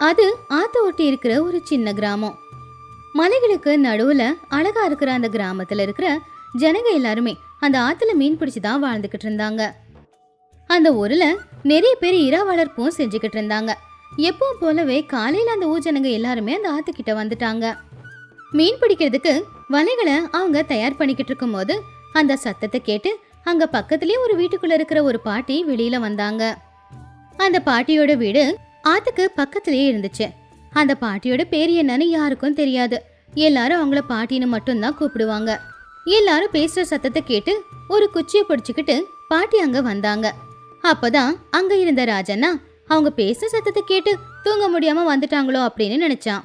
அது ஆத்த ஒட்டி இருக்கிற ஒரு சின்ன கிராமம். மலைகளுக்கு நடுவுல அழகா இருக்கிற அந்த கிராமத்துல இருக்கிற ஜனங்க எல்லாருமே அந்த ஆத்துல மீன் பிடிச்சுதான் வாழ்ந்துகிட்டு இருந்தாங்க. அந்த ஊர்ல நிறைய பேர் இரா வளர்ப்பும் செஞ்சுக்கிட்டு இருந்தாங்க. எப்பவும் போலவே காலையில அந்த ஊர் ஜனங்க எல்லாருமே அந்த ஆத்துக்கிட்ட வந்துட்டாங்க. மீன் பிடிக்கிறதுக்கு வலைகளை அவங்க தயார் பண்ணிக்கிட்டு இருக்கும் போது அந்த சத்தத்தை கேட்டு அங்க பக்கத்துலயே ஒரு வீட்டுக்குள்ள இருக்கிற ஒரு பாட்டி வெளியில வந்தாங்க. அந்த பாட்டியோட வீடு ஆத்துக்கு பக்கத்திலேயே இருந்துச்சு. அந்த பாட்டியோட பேர் என்னன்னு யாருக்கும் தெரியாது. எல்லாரும் அவங்கள பாட்டின்னு மட்டும்தான் கூப்பிடுவாங்க. எல்லாரும் பேசுற சத்தத்தை கேட்டு ஒரு குச்சியை பிடிச்சுக்கிட்டு பாட்டி அங்க வந்தாங்க. அப்பதான் அங்க இருந்த ராஜண்ணா அவங்க பேசுற சத்தத்தை கேட்டு தூங்க முடியாம வந்துட்டாங்களோ அப்படின்னு நினைச்சான்.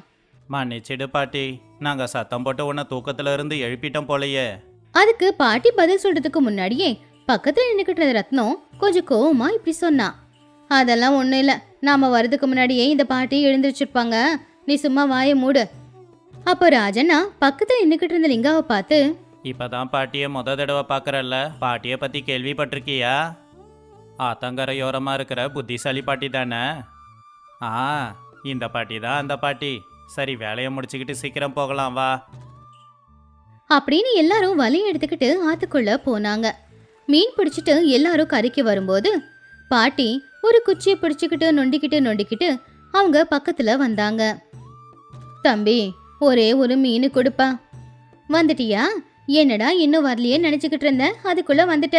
மன்னிச்சிடு பாட்டி, நாங்க சத்தம் போட்டு உன்னை தூக்கத்துல இருந்து எழுப்பிட்டோம் போலயே. அதுக்கு பாட்டி பதில் சொல்றதுக்கு முன்னாடியே பக்கத்துல நின்னுக்கிட்டு இருந்த ரத்னம் கொஞ்சம் கோவமா இப்படி சொன்னா. அதெல்லாம் ஒண்ணும் இல்ல, நாம வரதுக்கு முன்னாடியே இந்த பாட்டி எழுந்திருச்சிருப்பாங்க, நீ சும்மா வாயை மூடு. அப்போ ராஜண்ணா பக்கத்துல நின்னுக்கிட்டு இருந்த லிங்காவை பார்த்து, இப்பதான் பாட்டியை தடவை பாக்குறல்ல, பாட்டியை பத்தி கேள்விப்பட்டிருக்கியா? ஆத்தங்கரையோரமா இருக்கிற புத்திசாலி பாட்டி தானே? இந்த பாட்டி தான் அந்த பாட்டி. சரி, வேலையை முடிச்சுக்கிட்டு சீக்கிரம் போகலாம் வா அப்படின்னு எல்லாரும் வலையை எடுத்துக்கிட்டு ஆத்துக்குள்ள போனாங்க. மீன் பிடிச்சிட்டு எல்லாரும் கரைக்கு வரும்போது பாட்டி ஒரு குச்சியை பிடிச்சுக்கிட்டு நொண்டிக்கிட்டு அவங்க பக்கத்துல வந்தாங்க. தம்பி, ஒரே ஒரு மீன் கொடுப்பா. வந்துட்டியா? என்னடா இன்னும் வரலையே நினைச்சுக்கிட்டு இருந்த, அதுக்குள்ள வந்துட்ட.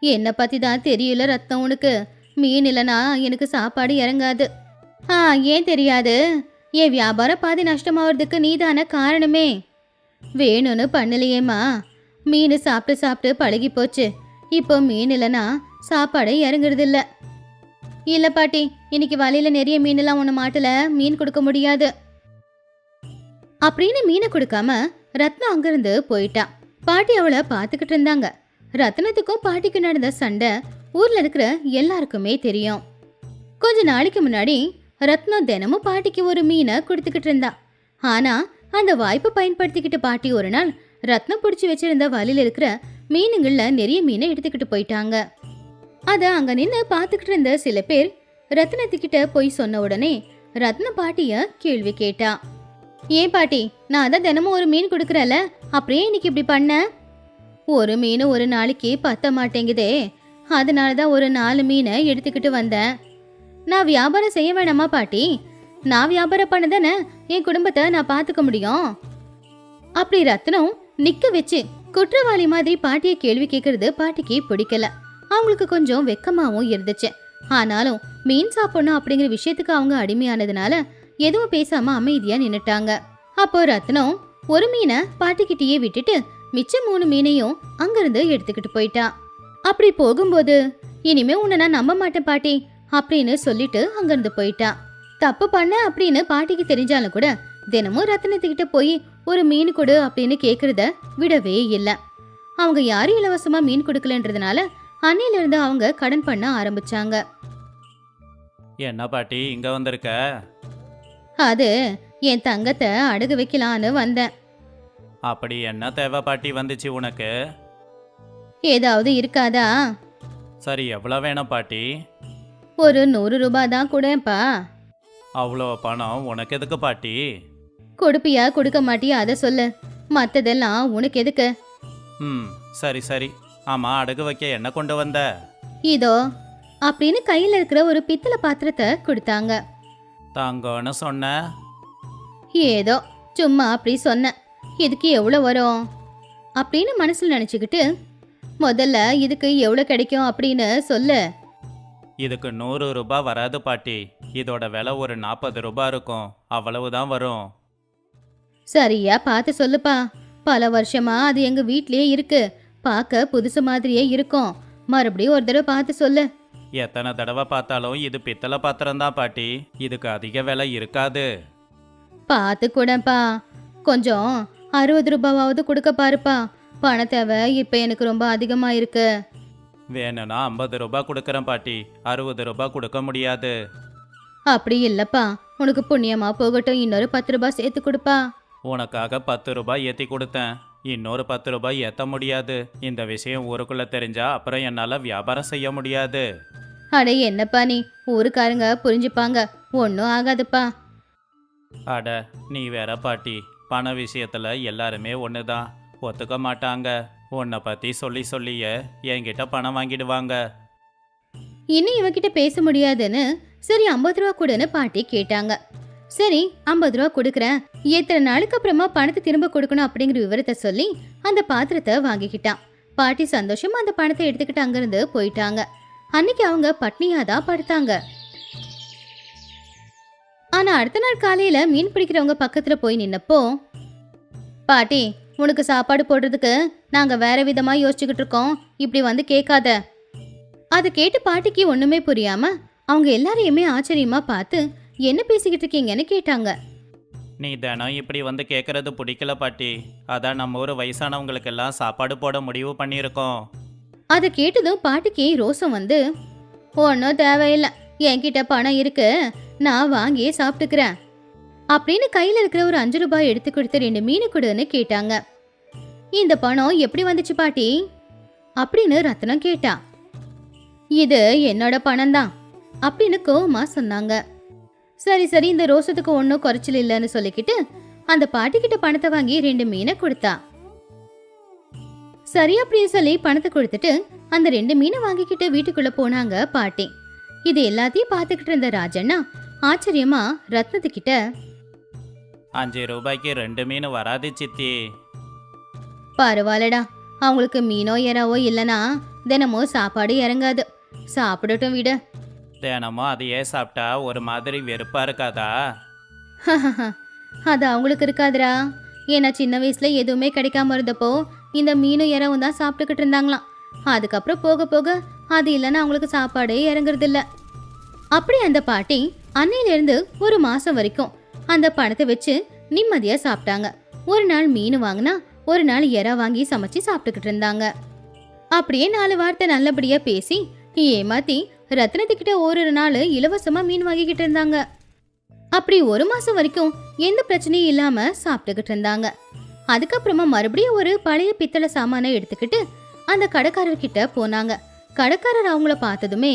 என்னை பத்தி தான் தெரியல ரத்தம் உனக்கு. மீன் இல்லைனா எனக்கு சாப்பாடு இறங்காது. ஏன் தெரியாது? என் வியாபாரம் பாதி நஷ்டமாவதுக்கு நீதான காரணமே. வேணும்னு பண்ணலையேம்மா. மீன் சாப்பிட்டு சாப்பிட்டு பழகி போச்சு. இப்போ மீன் இல்லைனா சாப்பாடு இறங்குறது இல்ல. இல்ல பாட்டி, இன்னைக்கு வலையில நிறைய மீனெல்லாம் ஒன்று மாட்டல, மீன் கொடுக்க முடியாது அப்படின்னு மீனை கொடுக்காம ரத்னம் அங்கிருந்து போயிட்டான். பாட்டி அவளை பார்த்துக்கிட்டு இருந்தாங்க. ரத்னத்துக்கும் பாட்டிக்கு நடந்த சண்டை ஊர்ல இருக்கிற எல்லாருக்குமே தெரியும். கொஞ்ச நாளைக்கு முன்னாடி ரத்னம் தினமும் பாட்டிக்கு ஒரு மீனை கொடுத்துக்கிட்டு இருந்தா. ஆனா அந்த வாய்ப்பை பயன்படுத்திக்கிட்டு பாட்டி ஒரு நாள் ரத்னம் பிடிச்சி வச்சிருந்த வலையில இருக்கிற மீனுங்கள்ல நிறைய மீனை எடுத்துக்கிட்டு போயிட்டாங்க. அத அங்க நின்று பார்த்துக்கிட்டு இருந்த சில பேர் ரத்னத்துக்கிட்ட போய் சொன்ன உடனே ரத்ன பாட்டிய கேள்வி கேட்டா. ஏன் பாட்டி, நான் தான் தினமும் ஒரு மீன் கொடுக்கறல, அப்படியே இன்னைக்கு இப்படி பண்ண? ஒரு மீன் ஒரு நாளைக்கு பத்த மாட்டேங்குதே, அதனாலதான் ஒரு 4 மீனை எடுத்துக்கிட்டு வந்தேன். நான் வியாபாரம் செய்ய வேணாமா பாட்டி? நான் வியாபாரம் பண்ணதானே என் குடும்பத்தை நான் பார்த்துக்க முடியும். அப்படி ரத்னம் நிக்க வச்சு குற்றவாளி மாதிரி பாட்டியை கேள்வி கேட்கறது பாட்டிக்கு பிடிக்கல. அவங்களுக்கு கொஞ்சம் வெக்கமாவும் இருந்துச்சு. ஆனாலும் மீன் சாப்பிடணும் அப்படிங்கிற விஷயத்துக்கு அவங்க அடிமையானதுனால எதுவும் பேசாம அமைதியா நின்னுட்டாங்க. அப்போ ரத்னம் ஒரு மீனை பாட்டிக்கிட்டேயே விட்டுட்டு மிச்சம் 3 மீனையும் அங்கிருந்து எடுத்துக்கிட்டு போயிட்டா. அப்படி போகும்போது, இனிமே உன்னை நான் நம்ப மாட்டேன் பாட்டி அப்படின்னு சொல்லிட்டு அங்கிருந்து போயிட்டா. தப்பு பண்ண அப்படின்னு பாட்டிக்கு தெரிஞ்சாலும் கூட தினமும் ரத்னத்துக்கிட்ட போய் ஒரு மீன் கொடு அப்படின்னு கேக்குறத விடவே இல்லை. அவங்க யாரும் இலவசமா மீன் கொடுக்கலன்றதுனால அன்னையில இருந்து அவங்க கடன் பண்ண ஆரம்பிச்சாங்க. என்ன பாட்டி இங்க வந்திருக்க? அது என் தங்கத்தை அடகு வைக்கலான்னு வந்தேன். அப்படி என்ன தேவை பாட்டி வந்துச்சு உனக்கு? ஏதாவது இருக்காதா? சரி, எவ்வளவு வேணும் பாட்டி? ஒரு 100 ரூபாய் தான் கூடப்பா. அவ்வளோ பணம் உனக்கு எதுக்கு பாட்டி? கொடுப்பியா கொடுக்க மாட்டியா அதை சொல்லு, மத்ததெல்லாம் உனக்கு எதுக்கு? சரி சரி. ஆமா, அடகு வைக்க என்ன கொண்டு வந்த? இதோ அப்படின்னு கையில இருக்கிற ஒரு பித்தளை பாத்திரத்தை கொடுத்தாங்க. தாங்கன்னு சொன்ன? ஏதோ சும்மா அப்படி சொன்ன. இதுக்கு எவ்வளவு வரும் அப்படின்னு மனசுல நினைச்சுக்கிட்டு, முதல்ல இதுக்கு எவ்வளவு கிடைக்கும் அப்படின்னு சொல்லு. இதுக்கு 100 ரூபாய் வராது பாட்டி. இதோட விலை ஒரு 40 ரூபாய் இருக்கும், அவ்வளவுதான் வரும். சரியா பார்த்து சொல்லுப்பா. பல வருஷமா அது எங்க வீட்லயே இருக்கு, பார்க்க புதுசு மாதிரியே இருக்கும். மறுபடியும் ஒரு தடவை பார்த்து சொல்லு. எத்தனை தடவை பார்த்தாலும் இது பித்தளை பாத்திரம் தான் பாட்டி, இதுக்கு அதிக விலை இருக்காது. பார்த்து கூடப்பா, கொஞ்சம் 60 ரூபாவது கொடுக்க பாருப்பா. பண தேவை இப்ப எனக்கு ரொம்ப அதிகமா இருக்கு. வேணும்னா 50 ரூபாய் கொடுக்கறேன் பாட்டி, 60 ரூபாய் கொடுக்க முடியாது. அப்படி இல்லப்பா, உனக்கு புண்ணியமா போகட்டும், இன்னொரு 10 ரூபாய் சேர்த்து கொடுப்பா. உனக்காக 10 ரூபாய் ஏற்றி கொடுத்தேன், இன்னொரு 10 ரூபாய் ஏற்ற முடியாது. இந்த விஷயம் ஊருக்குள்ள தெரிஞ்சா அப்புறம் என்னால் வியாபாரம் செய்ய முடியாது. அட என்னப்பா நீ, ஊருக்காரங்க புரிஞ்சுப்பாங்க, ஒன்றும் ஆகாதுப்பா. அட நீ வேற பாட்டி, பண விஷயத்துல எல்லாருமே ஒன்று தான், ஒத்துக்க மாட்டாங்க. உன்னை பற்றி சொல்லி சொல்லியே என்கிட்ட பணம் வாங்கிடுவாங்க. இன்னும் இவகிட்ட பேச முடியாதுன்னு சரி 50 ரூபா கொடுன்னு பாட்டி கேட்டாங்க. சரி 50 ரூபா கொடுக்குறேன், எத்தனை நாளுக்கு அப்புறமா பணத்தை திரும்ப கொடுக்கணும் அப்படிங்கிற விவரத்தை சொல்லி அந்த பாத்திரத்தை வாங்கிக்கிட்டான். பாட்டி சந்தோஷமா அந்த பணத்தை எடுத்துக்கிட்டு அங்கிருந்து போயிட்டாங்க. அன்னைக்கு அவங்க பட்னியாதான் படுத்தாங்க. ஆனா அடுத்த நாள் காலையில மீன் பிடிக்கிறவங்க பக்கத்துல போய் நின்னப்போ, பாட்டி உனக்கு சாப்பாடு போடுறதுக்கு நாங்க வேற விதமா யோசிச்சுக்கிட்டு இருக்கோம், இப்படி வந்து கேட்காத. அதை கேட்டு பாட்டிக்கு ஒண்ணுமே புரியாம அவங்க எல்லாரையுமே ஆச்சரியமா பார்த்து என்ன பேசிக்கிட்டு இருக்கீங்கன்னு கேட்டாங்க. நீ தினம் இப்படி வந்து கேட்கறது பிடிக்கல பாட்டி, அதான் நம்ம ஊர் வயசானவங்களுக்கெல்லாம் சாப்பாடு போட முடிவு பண்ணியிருக்கோம். அதை கேட்டதும் பாட்டிக்கு ரோசம் வந்து, ஒன்றும் தேவையில்லை, என்கிட்ட பணம் இருக்கு, நான் வாங்கியே சாப்பிட்டுக்கிறேன் அப்படின்னு கையில இருக்கிற ஒரு 5 ரூபாய் எடுத்து கொடுத்து 2 மீன் கொடுன்னு கேட்டாங்க. இந்த பணம் எப்படி வந்துச்சு பாட்டி அப்படின்னு ரத்னம் கேட்டா. இது என்னோட பணம் தான் அப்படின்னு கோவமா சொன்னாங்க. சரி சரி, இந்த ரோசத்துக்கு ஒன்றும் குறைச்சல் இல்லைன்னு சொல்லிக்கிட்டு அந்த பாட்டிக்கிட்ட பணத்தை வாங்கி 2 மீனை கொடுத்தா. சரி அப்படின்னு சொல்லி பணத்தை கொடுத்துட்டு அந்த 2 மீனை வாங்கிக்கிட்டு வீட்டுக்குள்ள போனாங்க பாட்டி. இது எல்லாத்தையும் பார்த்துக்கிட்டு இருந்த ராஜண்ணா ஆச்சரியமா ரத்னத்துக்கிட்ட, 5 ரூபாய்க்கு 2 மீன் வராது சித்தி. பரவாயில்லடா, அவங்களுக்கு மீனோ எறாவோ இல்லைன்னா தினமும் சாப்பாடு இறங்காது, சாப்பிடட்டும் விடு. தினமும் அதையே சாப்பிட்டா ஒரு மாதிரி வெறுப்பா இருக்காதா? அது அவங்களுக்கு இருக்காதுடா, ஏன்னா சின்ன வயசுல எதுவுமே கிடைக்காம இருந்தப்போ இந்த மீனும் இறவும் தான் சாப்பிட்டுக்கிட்டு இருந்தாங்களாம். அதுக்கப்புறம் போக போக அது இல்லைன்னா அவங்களுக்கு சாப்பாடே இறங்குறது இல்ல. அப்படி அந்த பாட்டி அன்னையிலிருந்து ஒரு மாசம் வரைக்கும் அந்த பணத்தை வச்சு நிம்மதியா சாப்பிட்டாங்க. ஒரு நாள் மீன் வாங்கினா ஒரு நாள் இறா வாங்கி சமைச்சு சாப்பிட்டுக்கிட்டு இருந்தாங்க. அப்படியே 4 வார்த்தை நல்லபடியா பேசி ஏமாத்தி ரத்னத்துக்கிட்ட ஒரு நாள் இலவசமா மீன் வாங்கிக்கிட்டு இருந்தாங்க. அப்படி ஒரு மாசம் வரைக்கும் எந்த பிரச்சனையும் இல்லாம சாப்பிட்டுக்கிட்டு இருந்தாங்க. அதுக்கப்புறமா மறுபடியும் ஒரு பழைய பித்தளை சாமானை எடுத்துக்கிட்டு அந்த கடைக்காரர்கிட்ட போனாங்க. கடைக்காரர் அவங்கள பார்த்ததுமே,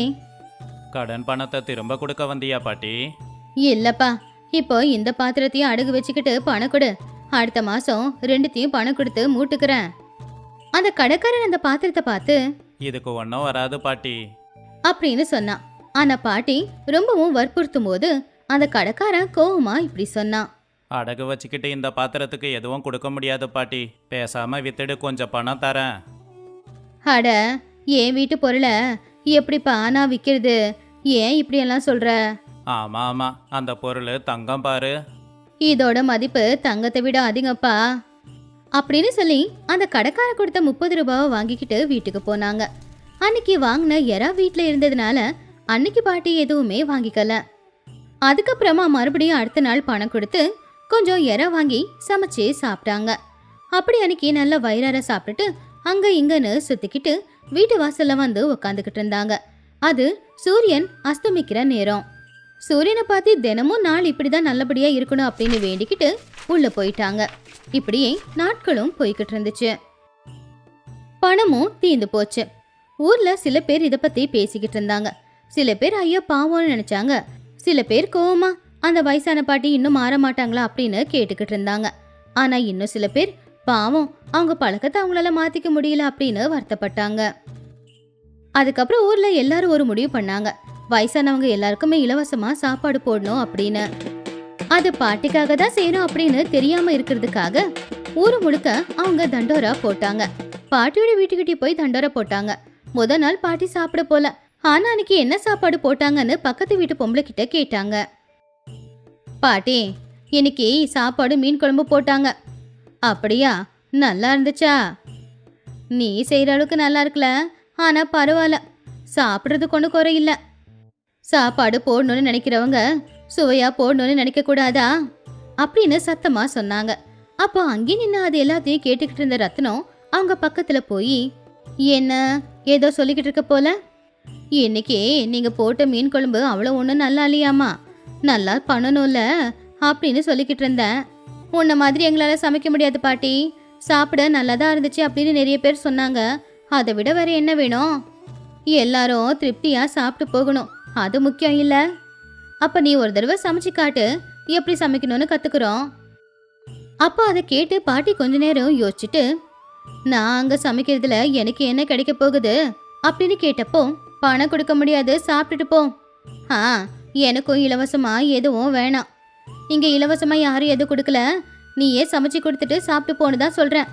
கடன் பணத்தை திரும்ப கொடுக்க வந்தியா பாட்டி? இல்லப்பா, இப்போ இந்த பாத்திரத்தையும் அடகு வச்சுக்கிட்டு பணம் கொடு, அடுத்த மாசம் 2த்தையும் பணம் கொடுத்து மூட்டுக்கிறேன். அந்த கடைக்காரர் அந்த பாத்திரத்தை பார்த்து, இதுக்கு ஒன்றும் வராது பாட்டி அப்படின்னு சொன்னான். ஆனா பாட்டி ரொம்பவும் வற்புறுத்தும் போது அந்த கடைக்காரன் கோவமா இப்படி சொன்னான், அடகு வச்சுக்கிட்டு இந்த பாத்திரத்துக்கு எதுவும் கொடுக்க முடியாது பாட்டி, பேசாம வித்துடு, கொஞ்சம் பணம் தரேன். அட என் வீட்டு பொருளை எப்படிப்பா நான் விற்கிறது, ஏன் இப்படியெல்லாம் சொல்ற? ஆமா ஆமா, அந்த பொருள் தங்கம் பாரு. இதோட மதிப்பு தங்கத்தை விட அதிகப்பா அப்படின்னு சொல்லி அந்த கடைக்கார கொடுத்த 30 ரூபாவை வாங்கிக்கிட்டு வீட்டுக்கு போனாங்க. அன்னைக்கு வாங்கின எறா வீட்டில் இருந்ததுனால அன்னைக்கு பாட்டி எதுவுமே வாங்கிக்கல. அதுக்கப்புறமா மறுபடியும் அடுத்த நாள் பணம் கொடுத்து கொஞ்சம் எறா வாங்கி சமைச்சு சாப்பிட்டாங்க. அப்படி அன்னைக்கு நல்ல வயிறார சாப்பிட்டுட்டு அங்க இங்கன்னு சுத்திக்கிட்டு வீட்டு வாசல்ல வந்து உக்காந்துக்கிட்டு இருந்தாங்க. அது சூரியன் அஸ்தமிக்கிற நேரம். சூரியனை பார்த்து தினமும் நாள் இப்படிதான் நல்லபடியா இருக்கணும் அப்படின்னு வேண்டிக்கிட்டு உள்ள போயிட்டாங்க. இப்படியே நாட்களும் போய்கிட்டு இருந்துச்சு. பணமும் தீந்து போச்சு. ஊர்ல சில பேர் இத பத்தி பேசிக்கிட்டு இருந்தாங்க. சில பேர் ஐயோ பாவம்னு நினைச்சாங்க. சில பேர் கோவமா அந்த வயசான பாட்டி இன்னும் மாற மாட்டாங்களா அப்படின்னு கேட்டுக்கிட்டு இருந்தாங்க. ஆனா இன்னும் சில பேர் பாவம் அவங்க பழக்கத்தை அவங்களால மாத்திக்க முடியல அப்படின்னு வருத்தப்பட்டாங்க. அதுக்கப்புறம் ஊர்ல எல்லாரும் ஒரு முடிவு பண்ணாங்க, வயசானவங்க எல்லாருக்குமே இலவசமா சாப்பாடு போடணும் அப்படின்னு. அது பாட்டிக்காக தான் செய்யணும் அப்படின்னு தெரியாம இருக்கிறதுக்காக ஊரு முழுக்க அவங்க தண்டோரா போட்டாங்க. பாட்டியோட வீட்டுக்கிட்டே போய் தண்டோரா போட்டாங்க. முத நாள் பாட்டி சாப்பிட போல. ஆனா அன்னைக்கு என்ன சாப்பாடு போட்டாங்கன்னு பக்கத்து வீட்டு பொம்பளை கிட்ட கேட்டாங்க. பாட்டி இன்னைக்கு சாப்பாடு மீன் குழம்பு போட்டாங்க. அப்படியா, நல்லா இருந்துச்சா? நீ செய்யற அளவுக்கு நல்லா இருக்கல, ஆனா பரவாயில்ல, சாப்பிட்றது கொண்டு குறையில்ல. சாப்பாடு போடணும்னு நினைக்கிறவங்க சுவையா போடணும்னு நினைக்க கூடாதா அப்படின்னு சத்தமா சொன்னாங்க. அப்போ அங்கே நின்று அது எல்லாத்தையும் கேட்டுக்கிட்டு இருந்த ரத்னம் அவங்க பக்கத்துல போய், என்ன ஏதோ சொல்லிக்கிட்டு இருக்க போல, இன்னைக்கு நீங்க போட்ட மீன் குழம்பு அவ்வளோ ஒன்றும் நல்லா இல்லையாமா, நல்லா பண்ணணும்ல அப்படின்னு சொல்லிக்கிட்டு இருந்தேன். உன்ன மாதிரி எங்களால் சமைக்க முடியாது பாட்டி, சாப்பிட நல்லா தான் இருந்துச்சு அப்படின்னு நிறைய பேர் சொன்னாங்க. அதை விட வேற என்ன வேணும்? எல்லாரும் திருப்தியா சாப்பிட்டு போகணும், அது முக்கியம் இல்ல? அப்ப நீ ஒரு தடவை சமைச்சு காட்டு, எப்படி சமைக்கணும்னு கத்துக்கிறோம். அப்ப அதை கேட்டு பாட்டி கொஞ்ச நேரம் யோசிச்சுட்டு, நான் அங்க சமைக்கிறதுல எனக்கு என்ன கிடைக்க போகுது அப்படின்னு கேட்டப்போ, பணம் கொடுக்க முடியாது, சாப்பிட்டுட்டு போ. ஆ, எனக்கும் இலவசமா எதுவும் வேணாம். இங்க இலவசமா யாரும் எதுவும் கொடுக்கல, நீயே சமைச்சு கொடுத்துட்டு சாப்பிட்டு போன்னு தான் சொல்றேன்.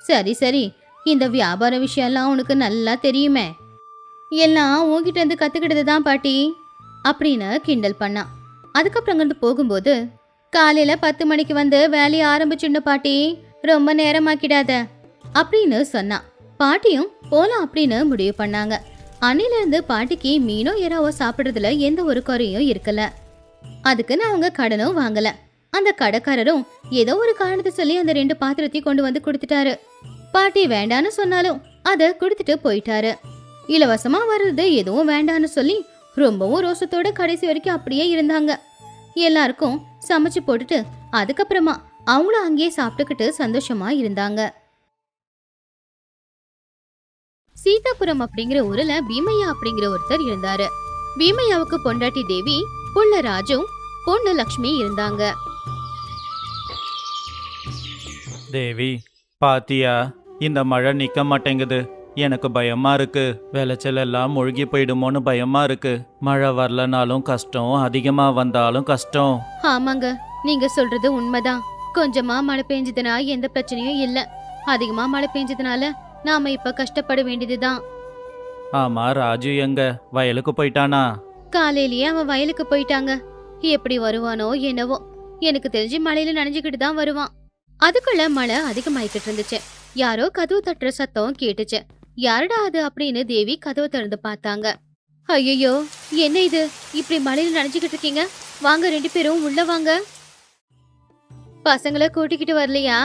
சரி சரி, இந்த வியாபார விஷயம்லாம் உனக்கு நல்லா தெரியுமே, எல்லாம் உன்கிட்ட இருந்து கத்துக்கிட்டது தான் பாட்டி அப்படின்னு கிண்டல் பண்ணான். அதுக்கப்புறம் அங்கிருந்து போகும்போது, காலையில 10 மணிக்கு வந்து வேலையை ஆரம்பிச்சுன்னு பாட்டி, ரொம்ப நேரமாக்கிடாத அப்படின்னு சொன்னான். பாட்டியும் போலாம் அப்படின்னு முடிவு பண்ணாங்க. அன்னில இருந்து பாட்டிக்கு மீனோ எறாவோ சாப்பிடுறதுல எந்த ஒரு குறையும் இருக்கல. அதுக்குன்னு அவங்க கடனும் வாங்கல. அந்த கடைக்காரரும் ஏதோ ஒரு காரணத்தை சொல்லி அந்த 2 பாத்திரத்தையும் கொண்டு வந்து கொடுத்துட்டாரு. பாட்டி வேண்டான்னு சொன்னாலும் அதை கொடுத்துட்டு போயிட்டாரு. இலவசமா வர்றது எதுவும் வேண்டான்னு சொல்லி ரொம்பவும் ரோசத்தோட கடைசி வரைக்கும் அப்படியே இருந்தாங்க. எல்லாருக்கும் சமைச்சு போட்டுட்டு அதுக்கப்புறமா அவங்களும் அங்கேயே சாப்பிட்டுக்கிட்டு சந்தோஷமா இருந்தாங்க. சீதாபுரம் அப்படிங்கிற ஊர்ல பீமையா அப்படிங்கிற ஒருத்தர் இருந்தாரு. பீமையாவுக்கு பொண்டாட்டி தேவி, புள்ள ராஜு, பொண்ணு லக்ஷ்மி இருந்தாங்க. தேவி, பாத்தியா, இந்த மழை நிக்க மாட்டேங்குது. எனக்கு பயமா இருக்கு. விளைச்சல் எல்லாம் மூழ்கி போயிடுமோன்னு பயமா இருக்கு. மழை வரலனாலும் கஷ்டம், அதிகமா வந்தாலும் கஷ்டம். ஆமாங்க, நீங்க சொல்றது உண்மைதான். கொஞ்சமா மழை பெஞ்சதுனா எந்த பிரச்சனையும் இல்ல. அதிகமா மழை பெஞ்சதுனால நாம இப்ப கஷ்டப்பட வேண்டியதுதான். ஆமா, ராஜு எங்க? வயலுக்கு போயிட்டானா? காலையிலேயே அவன் வயலுக்கு போயிட்டாங்க. எப்படி வருவானோ என்னவோ, எனக்கு தெரிஞ்சு மழையில நனைஞ்சுக்கிட்டு தான் வருவான். அதுக்குள்ள மழை அதிகமாயிக்கிட்டு இருந்துச்சு. யாரோ கதவு தட்டுற சத்தம் கேட்டுச்சு. யாருடா அது அப்படின்னு தேவி கதவை திறந்து பார்த்தாங்க. ஐயோ, என்ன இது, இப்படி மழையில நனைஞ்சுக்கிட்டு இருக்கீங்க? வாங்க, 2 பேரும் உள்ள வாங்க. பசங்களை கூட்டிக்கிட்டு வரலையா?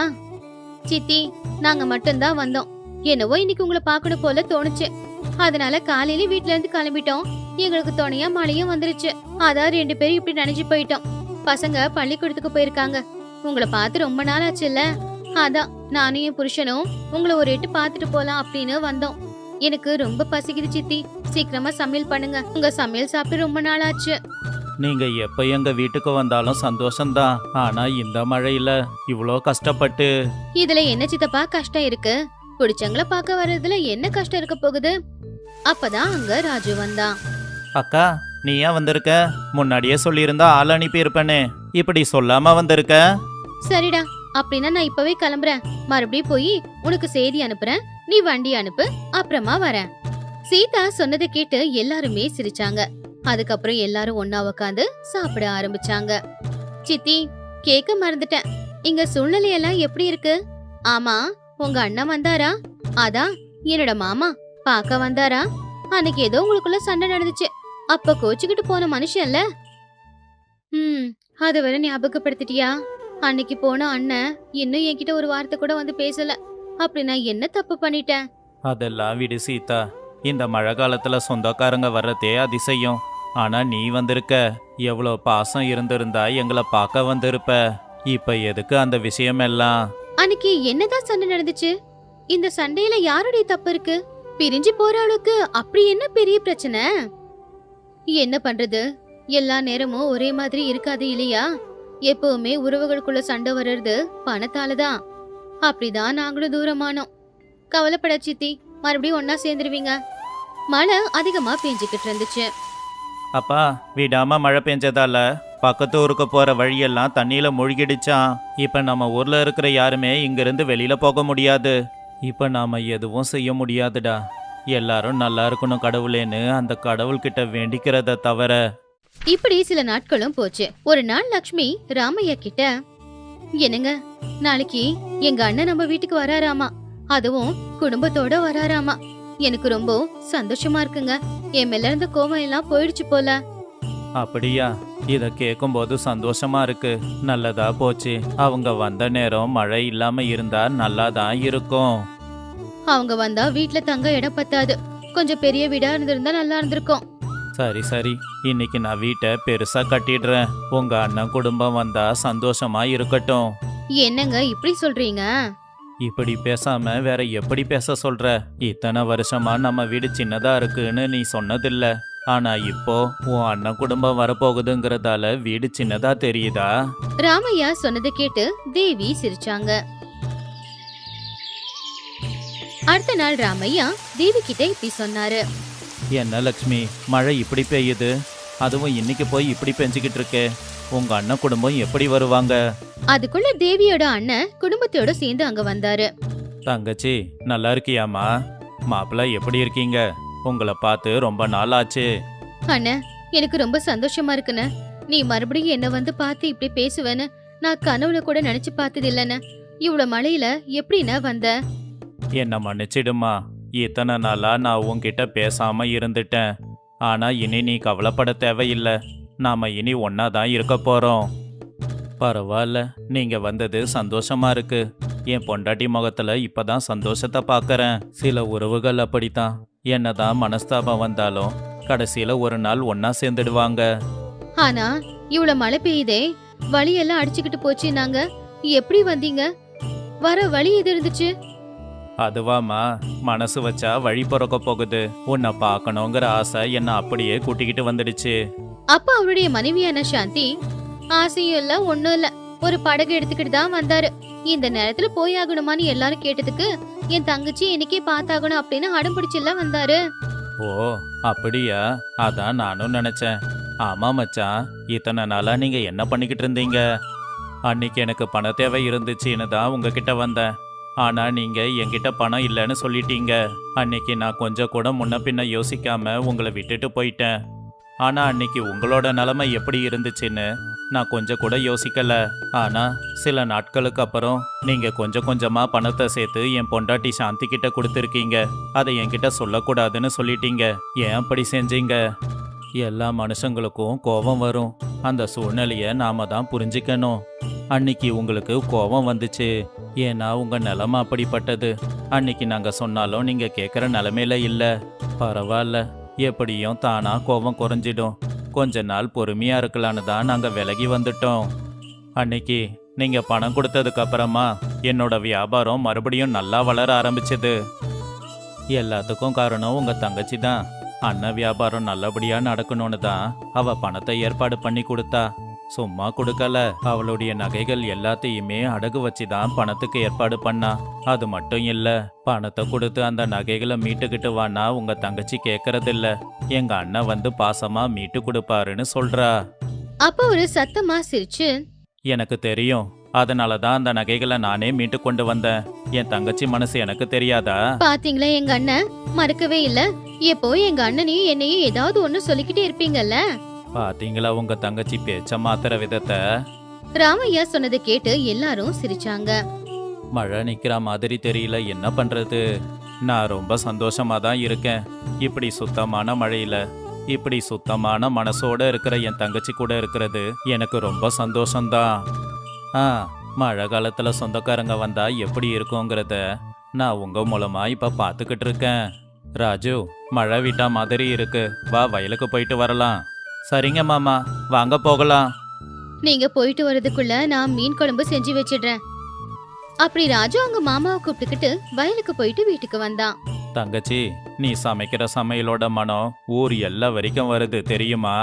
சித்தி, நாங்க மட்டும்தான் வந்தோம். என்னவோ இன்னைக்கு உங்களை பார்க்கணும் போல தோணுச்சு. அதனால காலையில வீட்ல இருந்து கிளம்பிட்டோம். எங்களுக்கு துணையா மழையும் வந்துருச்சு. அதான் 2 பேரும் இப்படி நனைஞ்சு போயிட்டோம். பசங்க பள்ளிக்கூடத்துக்கு போயிருக்காங்க. உங்களை பார்த்து ரொம்ப நாள் ஆச்சுல்ல, அதான் நானும் என் புருஷனும் உங்களை ஒரு எட்டு பார்த்துட்டு போலாம் அப்படின்னு வந்தோம். எனக்கு ரொம்ப பசிக்குது சித்தி, சீக்கிரமா சமையல் பண்ணுங்க. உங்க சமையல் சாப்பிட்டு ரொம்ப நாள் ஆச்சு. நீங்க எப்ப எங்க வீட்டுக்கு வந்தாலும் சந்தோஷம்தான். ஆனா இந்த மழையில இவ்வளோ கஷ்டப்பட்டு. இதுல என்ன சித்தப்பா கஷ்டம் இருக்கு? பிடிச்சவங்கள பார்க்க வர்றதுல என்ன கஷ்டம் இருக்க போகுது? அப்பதான் அங்க ராஜு வந்தான். அக்கா, நீ ஏன் வந்திருக்க? முன்னாடியே சொல்லியிருந்தா ஆள் அனுப்பி இருப்பேனே, இப்படி சொல்லாம வந்திருக்க? சரிடா, அப்படின்னா நான் இப்பவே கிளம்புறேன். மறுபடியும் போய் உனக்கு செய்தி அனுப்புறேன். நீ வண்டி அனுப்பு, அப்புறமா வரேன். சீதா சொன்னதை கேட்டு எல்லாருமே சிரிச்சாங்க. அதுக்கப்புறம் எல்லாரும் ஒன்னா உட்காந்து சாப்பிட ஆரம்பிச்சாங்க. சித்தி, கேக்க மறந்துட்டேன், இங்க சூழ்நிலையெல்லாம் எப்படி இருக்கு? ஆமா, உங்க அண்ணன் வந்தாரா? அதான் என்னோட மாமா பாக்க வந்தாரா? அன்னைக்கு ஏதோ உங்களுக்குள்ள சண்டை நடந்துச்சு, அப்ப கோச்சுக்கிட்டு போன மனுஷன்ல. அது வரை ஞாபகப்படுத்திட்டியா? அன்னைக்கு போன அண்ணன் இன்னும் என்கிட்ட ஒரு வார்த்தை கூட வந்து பேசல. அப்படி நான் என்ன தப்பு பண்ணிட்டேன்? அதெல்லாம் விடு சீதா. இந்த மழை காலத்துல சொந்தக்காரங்க வர்றதே அதிசயம். ஆனா நீ வந்திருக்க. எவ்வளோ பாசம் இருந்திருந்தா எங்களை பார்க்க வந்திருப்ப. இப்ப எதுக்கு அந்த விஷயம் எல்லாம்? அன்னைக்கு என்னதான் சண்டை நடந்துச்சு? இந்த சண்டையில யாருடைய தப்பு இருக்கு? பிரிஞ்சு போற அளவுக்கு அப்படி என்ன பெரிய பிரச்சனை? என்ன பண்றது, எல்லா நேரமும் ஒரே மாதிரி இருக்காது இல்லையா? எப்பவுமே உறவுகளுக்குள்ள சண்டை வர்றது பணத்தாலதான். அப்படிதான் நாங்களும் தூரமானோம். கவலைப்பட சித்தி, மறுபடியும் ஒன்னா சேர்ந்துருவீங்க. மழை அதிகமா பெஞ்சுக்கிட்டு இருந்துச்சு. அப்பா, விடாம மழை பெஞ்சதால பக்கத்து ஊருக்கு போற வழியெல்லாம் தண்ணியில மூழ்கிடுச்சான். இப்ப நம்ம ஊர்ல இருக்கிற யாருமே இங்கிருந்து வெளியில போக முடியாது. இப்ப நாம எதுவும் செய்ய முடியாதுடா. எல்லாரும் நல்லா இருக்கணும் கடவுளேன்னு அந்த கடவுள்கிட்ட வேண்டிக்கிறத தவிர. இப்படி சில நாட்களும் போச்சு. ஒரு நாள் லக்ஷ்மி ராமையா கிட்ட, என்னங்க, நாளைக்கு எங்க அண்ணன் நம்ம வீட்டுக்கு வராராமா, அதுவும் குடும்பத்தோட வராராமா. எனக்கு ரொம்ப சந்தோஷமா இருக்குங்க. என் மேல இருந்த கோவம் எல்லாம் போயிடுச்சு போல. அப்படியா? இத கேட்கும்போது சந்தோஷமா இருக்கு. நல்லதா போச்சு. அவங்க வந்த நேரம் மழை இல்லாம இருந்தா நல்லாதான் இருக்கும். அவங்க வந்தா வீட்ல தங்க இடம் பத்தாது. கொஞ்சம் பெரிய வீடா இருந்திருந்தா நல்லா இருந்திருக்கும். சரி சரி, இன்னைக்கு நான் வீட்டை பெருசா கட்டிடுறேன். உங்க அண்ணன் குடும்பம் வந்தா சந்தோஷமா இருக்கட்டும். என்னங்க இப்படி சொல்றீங்க? இப்படி பேசாம வேற எப்படி பேச சொல்ற? இத்தனை வருஷமா நம்ம வீடு சின்னதா இருக்குன்னு நீ சொன்னதில்ல. ஆனா இப்போ உன் அண்ணன் குடும்பம் வரப்போகுதுங்கிறதால வீடு சின்னதா தெரியுதா? ராமையா சொன்னதை கேட்டு தேவி சிரிச்சாங்க. அடுத்த நாள் ராமையா தேவி கிட்ட இப்படி சொன்னாரு. என்ன லக்ஷ்மி, மழை இப்படி பெய்யுது, அதுவும் இன்னைக்கு போய் இப்படி பெஞ்சுக்கிட்டு இருக்கே. உங்க அண்ணன் குடும்பம் எப்படி வருவாங்க? அதுக்குள்ள தேவியோட அண்ணன் குடும்பத்தோட சேர்ந்து அங்க வந்தாரு. தங்கச்சி, நல்லா இருக்கியாமா? மாப்பிள்ள எப்படி இருக்கீங்க? உங்களை பார்த்து ரொம்ப நாள் ஆச்சு. அண்ணன், எனக்கு ரொம்ப சந்தோஷமா இருக்குண்ணே. நீ மறுபடியும் என்ன வந்து பார்த்து இப்படி பேசுவேன்னு நான் கனவுல கூட நினைச்சு பார்த்தது இல்லைண்ணே. இவ்வளவு மழையில எப்படிண்ணே வந்த? என்ன மன்னிச்சிடுமா, இத்தனை நாளா நான் உன்கிட்ட பேசாம இருந்துட்டேன். ஆனா இனி நீ கவலைப்பட தேவையில்லை. நாம இனி ஒன்னா தான் இருக்க போறோம். பரவாயில்ல, நீங்க வந்தது சந்தோஷமா இருக்கு. என் பொண்டாட்டி முகத்துல இப்பதான் சந்தோஷத்தை பார்க்கறேன். சில உறவுகள் அப்படித்தான், என்னதான் மனஸ்தாபம் வந்தாலும் கடைசியில ஒரு நாள் ஒன்னா சேர்ந்துடுவாங்க. ஆனா இவ்வளவு மழை பெய்யுதே, வழியெல்லாம் அடிச்சுக்கிட்டு போச்சு. நாங்க எப்படி வந்தீங்க? வர வழி எது இருந்துச்சு? அதுவாமா, மனசு வச்சா வழி பிறக்க போகுது. உன்னை பார்க்கணுங்கிற ஆசை என்ன அப்படியே கூட்டிக்கிட்டு வந்துடுச்சு. அப்ப அவருடைய மனைவியான சாந்தி, ஆசையும் இல்ல ஒண்ணும் இல்ல, ஒரு படகு எடுத்துக்கிட்டு தான் வந்தாரு. இந்த நேரத்துல போய் ஆகணுமான்னு எல்லாரும் கேட்டதுக்கு என் தங்கச்சி இன்னைக்கே பார்த்தாகணும் அப்படின்னு அடம் பிடிச்செல்லாம் வந்தாரு. ஓ அப்படியா? அதான் நானும் நினைச்சேன். ஆமா மச்சான், இத்தனை நாளா நீங்க என்ன பண்ணிக்கிட்டு இருந்தீங்க? அன்னைக்கு எனக்கு பண தேவை இருந்துச்சுன்னு தான் உங்ககிட்ட வந்தேன். ஆனா நீங்க என்கிட்ட பணம் இல்லைன்னு சொல்லிட்டீங்க. அன்னைக்கு நான் கொஞ்சம் கூட முன்ன பின்ன யோசிக்காம உங்களை விட்டுட்டு போயிட்டேன். ஆனா அன்னைக்கு உங்களோட நிலைமை எப்படி இருந்துச்சுன்னு நான் கொஞ்சம் கூட யோசிக்கல. ஆனா சில நாட்களுக்கு அப்புறம் நீங்க கொஞ்சம் கொஞ்சமா பணத்தை சேர்த்து என் பொண்டாட்டி சாந்தி கிட்ட கொடுத்துருக்கீங்க. அதை என்கிட்ட சொல்லக்கூடாதுன்னு சொல்லிட்டீங்க. ஏன் அப்படி செஞ்சீங்க? எல்லா மனுஷங்களுக்கும் கோபம் வரும். அந்த சூழ்நிலைய நாம தான் புரிஞ்சுக்கணும். அன்னைக்கு உங்களுக்கு கோபம் வந்துச்சு, ஏன்னா உங்க நிலைமை அப்படிப்பட்டது. அன்னைக்கு நாங்க சொன்னாலும் நீங்க கேட்குற நிலைமையில இல்ல. பரவாயில்ல, எப்படியும் தானா கோபம் குறைஞ்சிடும். கொஞ்ச நாள் பொறுமையா இருக்கலான்னு தான் நாங்க விலகி வந்துட்டோம். அன்னைக்கு நீங்க பணம் கொடுத்ததுக்கு அப்புறமா என்னோட வியாபாரம் மறுபடியும் நல்லா வளர ஆரம்பிச்சது. எல்லாத்துக்கும் காரணம் உங்க தங்கச்சி தான். அண்ணன் வியாபாரம் நல்லபடியா நடக்கணும்னு தான் அவ பணத்தை ஏற்பாடு பண்ணி கொடுத்தா. சும்மா கொடுக்கல, அவளுடைய நகைகள் எல்லாத்தையுமே அடகு வச்சு தான் பணத்துக்கு ஏற்பாடு பண்ணா. அது மட்டும் இல்ல, பணத்தை கொடுத்து அந்த நகைகளை மீட்டுக்கிட்டு வானா உங்க தங்கச்சி கேட்கறதில்ல. எங்க அண்ணன் வந்து பாசமா மீட்டு கொடுப்பாருன்னு சொல்றா. அப்ப ஒரு சத்தமா சிரிச்சு, எனக்கு தெரியும், அதனால தான் அந்த நகைகளை நானே மீட்டு கொண்டு வந்தேன். என் தங்கச்சி மனசு எனக்கு தெரியாதா? பாத்தீங்களா எங்க அண்ணன் மறக்கவே இல்ல. எப்போ எங்க அண்ணனையும் என்னையும் ஏதாவது ஒண்ணு சொல்லிக்கிட்டே இருப்பீங்கல்ல. பாத்தீங்களா உங்க தங்கச்சி பேச்ச மாத்துற விதத்தை? ராமையா சொன்னதை கேட்டு எல்லாரும் சிரிச்சாங்க. மழை நிக்கிற மாதிரி தெரியல, என்ன பண்றது? நான் ரொம்ப சந்தோஷமா தான் இருக்கேன். இப்படி சுத்தமான மழையில இப்படி சுத்தமான மனசோட இருக்கிற என் தங்கச்சி கூட இருக்கிறது எனக்கு ரொம்ப சந்தோஷம்தான். மழை காலத்துல சொந்தக்காரங்க வந்தா எப்படி இருக்குங்கிறத நான் உங்க மூலமா இப்ப பாத்துக்கிட்டு இருக்கேன். ராஜு, மழை விட்டா மாதிரி இருக்கு, வா வயலுக்கு போயிட்டு வரலாம். சரிங்க மாமா, வாங்க போகலாம். நீங்க போயிட்டு வரதுக்குள்ள நான் மீன் குழம்பு செஞ்சு வச்சிடுறேன். அப்படி ராஜு அவங்க மாமாவை கூப்பிட்டுக்கிட்டு வயலுக்கு போயிட்டு வீட்டுக்கு வந்தான். தங்கச்சி, நீ சமைக்கிற சமையலோட மனம் ஊர் எல்லா வரைக்கும் வருது தெரியுமா?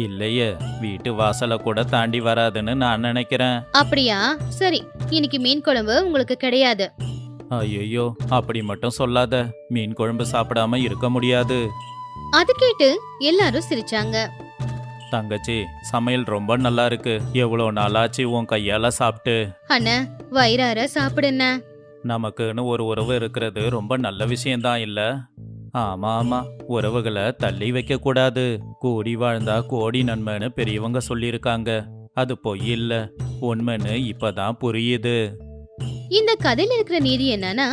இல்லையே, வீட்டு வாசலை கூட தாண்டி வராதுன்னு நான் நினைக்கிறேன். அப்படியா? சரி, இன்னைக்கு மீன் குழம்பு உங்களுக்கு கிடையாது. ஐயோ, அப்படி மட்டும் சொல்லாத. மீன் குழம்பு சாப்பிடாம இருக்க முடியாது. அது கேட்டு எல்லாரும் சிரிச்சாங்க. தங்கச்சி, சமையல் ரொம்ப நல்லா இருக்கு. எவ்வளோ நாளாச்சு உன் கையால சாப்பிட்டு. அண்ணா, வயிறார சாப்பிடுண்ண. நமக்குன்னு ஒரு உறவு இருக்கிறது ரொம்ப நல்ல விஷயம்தான் இல்ல? ஆமா ஆமா, உறவுகளை தள்ளி வைக்க கூடாது. கூடி வாழ்ந்தா கோடி நன்மைன்னு பெரியவங்க சொல்லியிருக்காங்க. அது பொய் இல்ல, உண்மைன்னு இப்பதான் புரியுது. இந்த கதையில இருக்கிற நீதி என்னன்னா,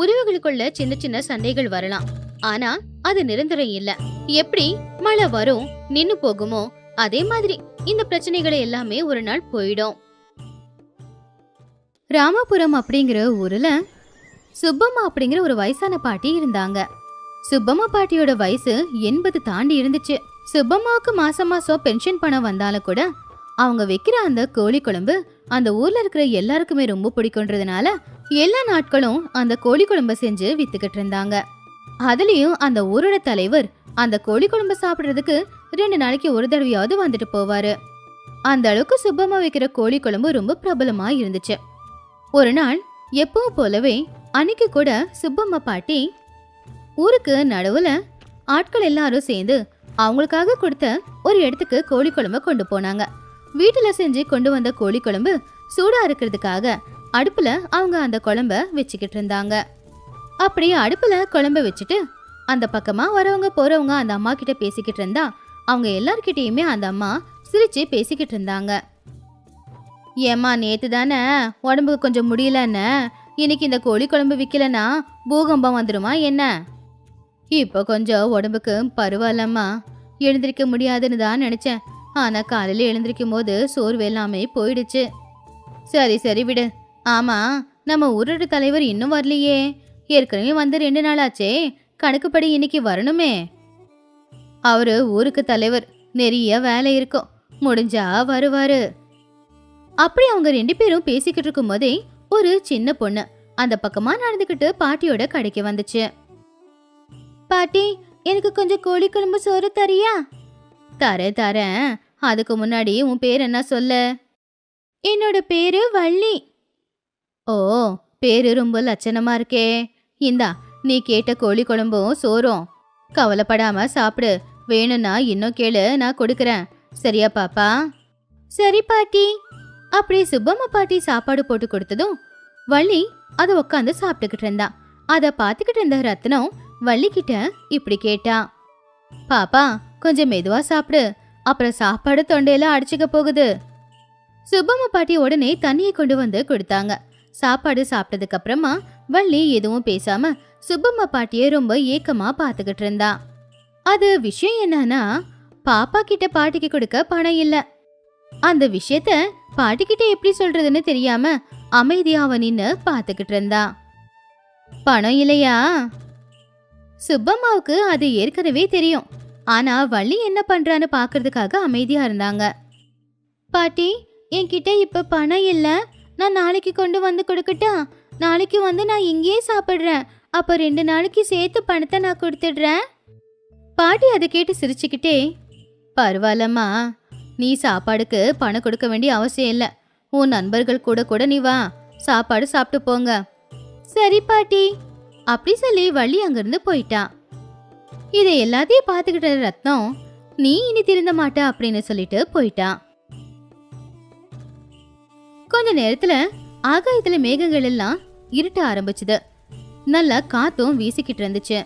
உறவுகளுக்குள்ள சின்ன சின்ன சண்டைகள் வரலாம், ஆனா அது நிரந்தரம் இல்ல. எப்படி மழை வரும் நின்னு போகுமோ அதே மாதிரி இந்த பிரச்சனைகளை எல்லாமே ஒரு நாள் போயிடும். ராமபுரம் அப்படிங்கிற ஊர்ல சுப்பம்மா அப்படிங்கிற ஒரு வயசான பாட்டி இருந்தாங்க. சுப்பம்மா பாட்டியோட வயசு 80 தாண்டி இருந்துச்சு. சுப்பம்மாவுக்கு மாசம் மாசம் பென்ஷன் பணம் வந்தாலும் கூட அவங்க வைக்கிற அந்த கோழி குழம்பு அந்த ஊர்ல இருக்கிற எல்லாருக்குமே ரொம்ப பிடிக்கும்ன்றதுனால எல்லா நாட்களும் அந்த கோழி குழம்ப செஞ்சு வித்துக்கிட்டு இருந்தாங்க. அதுலயும் அந்த ஊரோட தலைவர் அந்த கோழி குழம்பு சாப்பிடுறதுக்கு 2 நாளைக்கு ஒரு தடவையாவது வந்துட்டு போவாரு. அந்த அளவுக்கு சுப்பம்மா வைக்கிற கோழி குழம்பு ரொம்ப பிரபலமா இருந்துச்சு. ஒரு நாள் எப்பவும் போலவே அன்னைக்கு கூட சுப்பம்மா பாட்டி ஊருக்கு நடுவுல ஆட்கள் எல்லாரும் சேர்ந்து அவங்களுக்காக கொடுத்த ஒரு இடத்துக்கு கோழி குழம்பு கொண்டு போனாங்க. வீட்டுல செஞ்சு கொண்டு வந்த கோழி குழம்பு சூடா இருக்கிறதுக்காக அடுப்புல அவங்க அந்த குழம்ப வச்சுக்கிட்டு இருந்தாங்க. அப்படியே அடுப்புல குழம்ப வச்சுட்டு அந்த பக்கமா வரவங்க போறவங்க அந்த அம்மா கிட்ட பேசிக்கிட்டு இருந்தா அவங்க எல்லார்கிட்டயுமே அந்த அம்மா சிரிச்சு பேசிக்கிட்டு இருந்தாங்க. ஏம்மா, நேத்து தானே உடம்புக்கு கொஞ்சம் முடியலன்னு, இன்னைக்கு இந்த கோழி குழம்பு விற்கலன்னா பூகம்பம் வந்துடுமா என்ன? இப்போ கொஞ்சம் உடம்புக்கு பரவாயில்லம்மா, எழுந்திருக்க முடியாதுன்னு தான் நினைச்சேன். ஆனா காலையில எழுந்திருக்கும் போது சோர்வு எல்லாமே போயிடுச்சு. சரி சரி விடு. ஆமா, நம்ம ஊரோட தலைவர் இன்னும் வரலையே. ஏற்கனவே வந்து 2 நாள் ஆச்சே, கணக்குப்படி இன்னைக்கு வரணுமே. அவரு ஊருக்கு தலைவர், நிறைய வேலை இருக்கும், முடிஞ்சா வருவாரு. அப்படி அவங்க 2 பேரும் பேசிக்கிட்டு இருக்கும் போதே ஒரு சின்ன பொண்ணு அந்த பக்கமா நடந்துக்கிட்டு பாட்டியோட கடைக்கு வந்துச்சு. பாட்டி, எனக்கு கொஞ்சம் கோழி குழம்பு சோறு தரியா? தரேன். அதுக்கு முன்னாடி உன் பேர் என்ன சொல்ல? என்னோட பேரு வள்ளி. ஓ, பேரு ரொம்ப லட்சணமா இருக்கே. இந்தா, நீ கேட்ட கோழி குழம்பும் சோறும். கவலைப்படாம சாப்பிடு, வேணும்னா இன்னும் கேளு, நான் கொடுக்கறேன். சரியா பாப்பா? சரி பாட்டி. அப்படி சுப்பம்மா பாட்டி சாப்பாடு போட்டு கொடுத்ததும் வள்ளி அதை உட்காந்து சாப்பிட்டுக்கிட்டு இருந்தா. அதை பார்த்துக்கிட்டு இருந்த ரத்னம் வள்ளி கிட்ட இப்படி கேட்டா, பாப்பா கொஞ்சம் மெதுவா சாப்பிடு, அப்புறம் சாப்பாடு தொண்டையில அடிச்சுக்க போகுது. சுப்பம்மா பாட்டி உடனே தண்ணியை கொண்டு வந்து கொடுத்தாங்க. சாப்பாடு சாப்பிட்டதுக்கு அப்புறமா வள்ளி எதுவும் பேசாம சுப்பம்மா பாட்டியை ரொம்ப ஏக்கமா பார்த்துக்கிட்டு இருந்தா. அது விஷயம் என்னன்னா, பாப்பா கிட்ட பாட்டிக்கு கொடுக்க பணம் இல்ல. அந்த விஷயத்த பாட்டிக்கிட்ட எப்படி சொல்றதுன்னு தெரியாம அமைதியா அவ நின்னு பார்த்துக்கிட்டு இருந்தா. பணம் இல்லையா? சுப்பம்மாவுக்கு அது ஏற்கனவே தெரியும். ஆனா வள்ளி என்ன பண்றான்னு பாக்குறதுக்காக அமைதியா இருந்தாங்க. பாட்டி, என்கிட்ட இப்ப பணம் இல்ல, நான் நாளைக்கு கொண்டு வந்து கொடுக்கட்டா? நாளைக்கு வந்து நான் இங்கேயே சாப்பிடுறேன், அப்ப 2 நாளைக்கு சேர்த்து பணத்தை நான் கொடுத்துடுறேன். பாட்டி அதை கேட்டு சிரிச்சுக்கிட்டே, பரவாயில்லம்மா, நீ சாப்பாடுக்கு பணம் கொடுக்க வேண்டிய அவசியம் இல்ல. உன் நண்பர்கள் கூட நீ வா, சாப்பாடு சாப்பிட்டு போங்க. சரி பாட்டி. அப்படி சொல்லி வள்ளி அங்கிருந்து போயிட்டான். இதை எல்லாத்தையும் பார்த்துக்கிட்ட ரத்னம், நீ இனி திருந்த மாட்ட அப்படின்னு சொல்லிட்டு போயிட்டான். கொஞ்ச நேரத்துல ஆகாயத்துல மேகங்கள் எல்லாம் இருட்ட ஆரம்பிச்சுது. நல்லா காத்தும் வீசிக்கிட்டு இருந்துச்சு.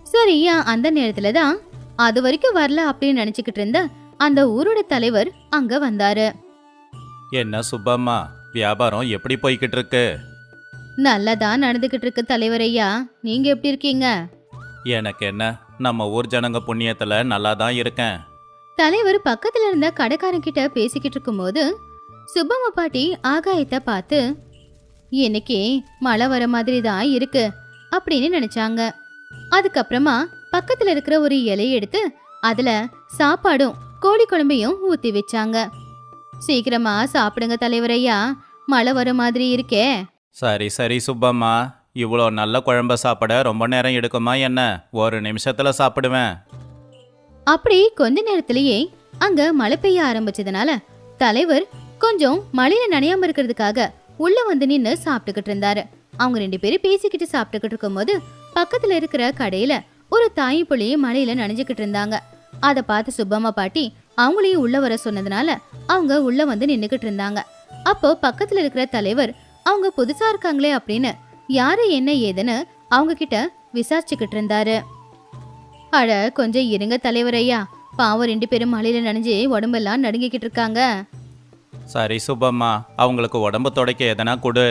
சரியா அந்த நேரத்துலதான் அது வரைக்கும் வரல அப்படின்னு நினைச்சுக்கிட்டு இருந்த அந்த ஊரோட தலைவர் அங்க வந்தாரு. என்ன சுப்பம்மா, வியாபாரம் எப்படி போய்கிட்டு இருக்கு? நல்லதான் நடந்துகிட்டு இருக்கு தலைவர் ஐயா, நீங்க எப்படி இருக்கீங்க? எனக்கு என்ன, நம்ம ஊர் ஜனங்க புண்ணியத்துல நல்லா தான் இருக்கேன். தலைவர் பக்கத்துல இருந்த கடைக்காரன் கிட்ட பேசிக்கிட்டு இருக்கும் போது சுப்பம்மா பாட்டி ஆகாயத்தை பார்த்து, இன்னைக்கு மழை வர மாதிரி தான் இருக்கு அப்படின்னு நினைச்சாங்க. அதுக்கப்புறமா பக்கத்துல இருக்கிற ஒரு இலையை எடுத்து அதுல சாப்பாடும் கோழி குழம்பையும் ஊத்தி வச்சாங்க. சீக்கிரமா சாப்பிடுங்க தலைவரையா, மழை வர மாதிரி இருக்கே. சரி சுப்பம்மா, இவ்வளோ நல்ல குழம்ப சாப்பிட ரொம்ப நேரம் எடுக்குமா என்ன? 1 நிமிஷத்துல சாப்பிடுவேன். அப்படி கொஞ்ச நேரத்திலேயே அங்க மழை பெய்ய ஆரம்பிச்சதுனால தலைவர் கொஞ்சம் மழையில நனையாம இருக்கிறதுக்காக உள்ள வந்து நின்னு சாப்பிட்டுக்கிட்டு இருந்தாரு. அவங்க 2 பேரும் பேசிக்கிட்டு சாப்பிட்டுக்கிட்டு இருக்கும் போது பக்கத்துல இருக்கிற கடையில ஒரு தாய் புள்ளி மழையில நனைஞ்சுக்கிட்டு இருந்தாங்க. அதை பார்த்து சுப்பம்மா பாட்டி அவங்களையும் உள்ள வர சொன்னதுனால அவங்க உள்ள வந்து நின்னுக்கிட்டு இருந்தாங்க. அப்போ பக்கத்துல இருக்கிற தலைவர் அவங்க புதுசா இருக்காங்களே அப்படின்னு யாரு என்ன ஏதுன்னு அவங்க கிட்ட விசாரிச்சுக்கிட்டு இருந்தாரு. அட கொஞ்சம் இருங்க தலைவர் ஐயா, பாவம் 2 பேரும் மழையில நனைஞ்சு உடம்பெல்லாம் நடுங்கிக்கிட்டு இருக்காங்க. சரி சுப்பம்மா, அவங்களுக்கு உடம்பு துடைக்க எதனா கொடு.